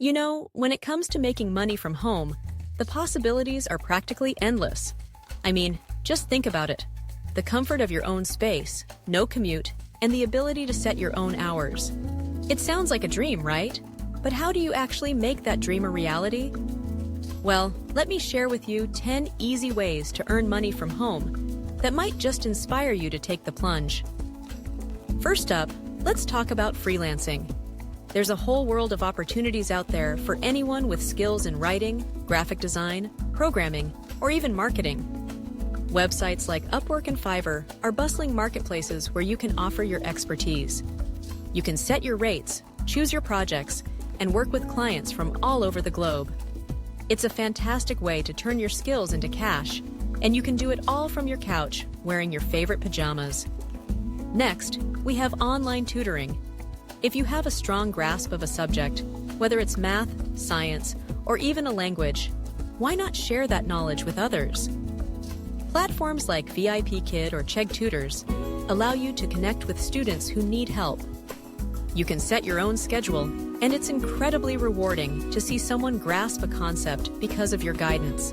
When it comes to making money from home, the possibilities are practically endless. I mean, just think about it. The comfort of your own space, no commute, and the ability to set your own hours. It sounds like a dream, right? But how do you actually make that dream a reality? Well, let me share with you 10 easy ways to earn money from home that might just inspire you to take the plunge. First up, let's talk about freelancing. There's a whole world of opportunities out there for anyone with skills in writing, graphic design, programming, or even marketing. Websites like Upwork and Fiverr are bustling marketplaces where you can offer your expertise. You can set your rates, choose your projects, and work with clients from all over the globe. It's a fantastic way to turn your skills into cash, and you can do it all from your couch wearing your favorite pajamas. Next, we have online tutoring. If you have a strong grasp of a subject, whether it's math, science, or even a language, why not share that knowledge with others? Platforms like VIPKid or Chegg Tutors allow you to connect with students who need help. You can set your own schedule, and it's incredibly rewarding to see someone grasp a concept because of your guidance.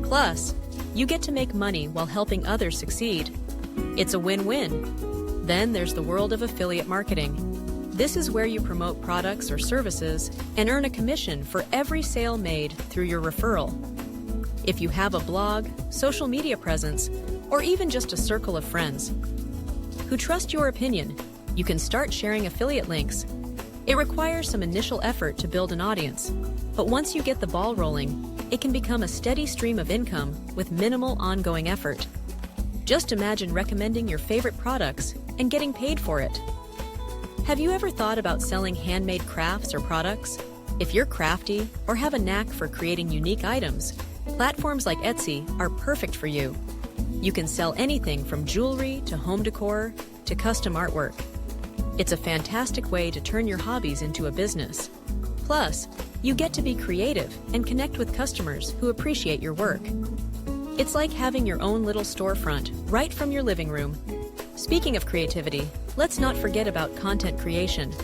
Plus, you get to make money while helping others succeed. It's a win-win. Then there's the world of affiliate marketing. This is where you promote products or services and earn a commission for every sale made through your referral. If you have a blog, social media presence, or even just a circle of friends who trust your opinion, you can start sharing affiliate links. It requires some initial effort to build an audience, but once you get the ball rolling, it can become a steady stream of income with minimal ongoing effort. Just imagine recommending your favorite products and getting paid for it. Have you ever thought about selling handmade crafts or products? If you're crafty or have a knack for creating unique items, platforms like Etsy are perfect for you. You can sell anything from jewelry to home decor to custom artwork. It's a fantastic way to turn your hobbies into a business. Plus, you get to be creative and connect with customers who appreciate your work. It's like having your own little storefront right from your living room. Speaking of creativity, let's not forget about content creation.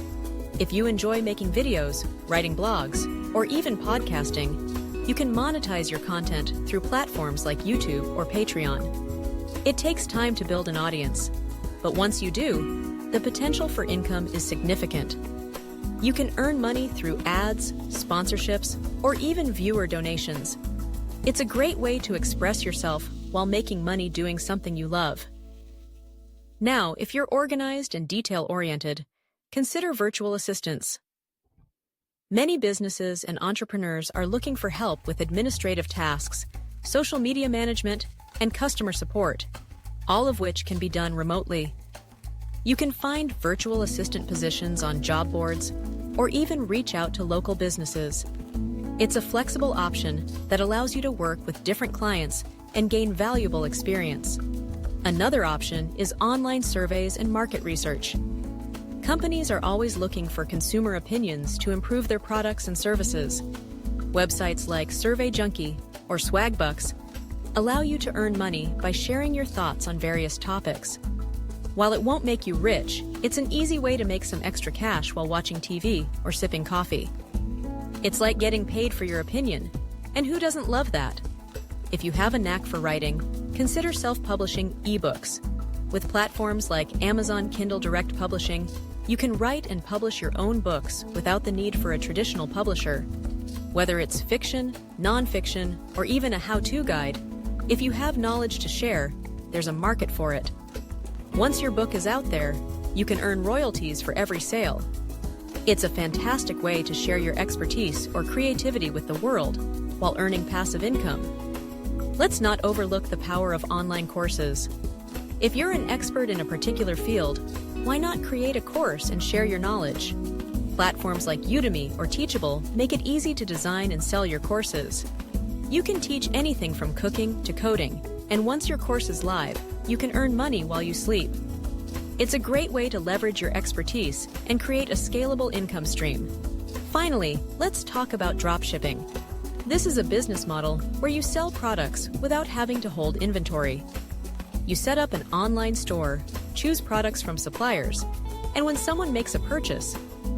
If you enjoy making videos, writing blogs, or even podcasting, you can monetize your content through platforms like YouTube or Patreon. It takes time to build an audience, but once you do, the potential for income is significant. You can earn money through ads, sponsorships, or even viewer donations. It's a great way to express yourself while making money doing something you love. Now, if you're organized and detail-oriented, consider virtual assistants. Many businesses and entrepreneurs are looking for help with administrative tasks, social media management, and customer support, all of which can be done remotely. You can find virtual assistant positions on job boards or even reach out to local businesses. It's a flexible option that allows you to work with different clients and gain valuable experience. Another option is online surveys and market research. Companies are always looking for consumer opinions to improve their products and services. Websites like Survey Junkie or Swagbucks allow you to earn money by sharing your thoughts on various topics. While it won't make you rich, it's an easy way to make some extra cash while watching TV or sipping coffee. It's like getting paid for your opinion, and who doesn't love that? If you have a knack for writing, consider self-publishing ebooks. With platforms like Amazon Kindle Direct Publishing, you can write and publish your own books without the need for a traditional publisher. Whether it's fiction, nonfiction, or even a how-to guide, if you have knowledge to share, there's a market for it. Once your book is out there, you can earn royalties for every sale. It's a fantastic way to share your expertise or creativity with the world while earning passive income. Let's not overlook the power of online courses. If you're an expert in a particular field, why not create a course and share your knowledge? Platforms like Udemy or Teachable make it easy to design and sell your courses. You can teach anything from cooking to coding, and once your course is live, you can earn money while you sleep. It's a great way to leverage your expertise and create a scalable income stream. Finally, let's talk about dropshipping. This is a business model where you sell products without having to hold inventory. You set up an online store, choose products from suppliers, and when someone makes a purchase,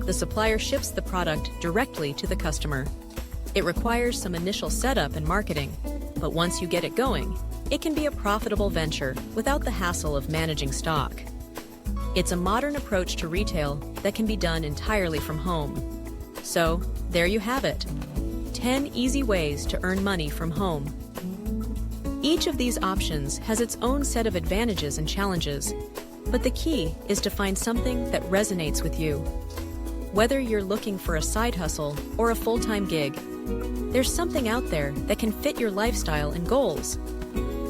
The supplier ships the product directly to the customer. It requires some initial setup and marketing, but once you get it going, it can be a profitable venture without the hassle of managing stock. It's a modern approach to retail that can be done entirely from home. So, there you have it. 10 easy ways to earn money from home. Each of these options has its own set of advantages and challenges, but the key is to find something that resonates with you. Whether you're looking for a side hustle or a full-time gig, there's something out there that can fit your lifestyle and goals.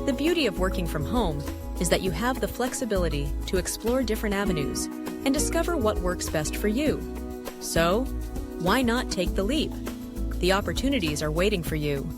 The beauty of working from home is that you have the flexibility to explore different avenues and discover what works best for you. So, why not take the leap? The opportunities are waiting for you.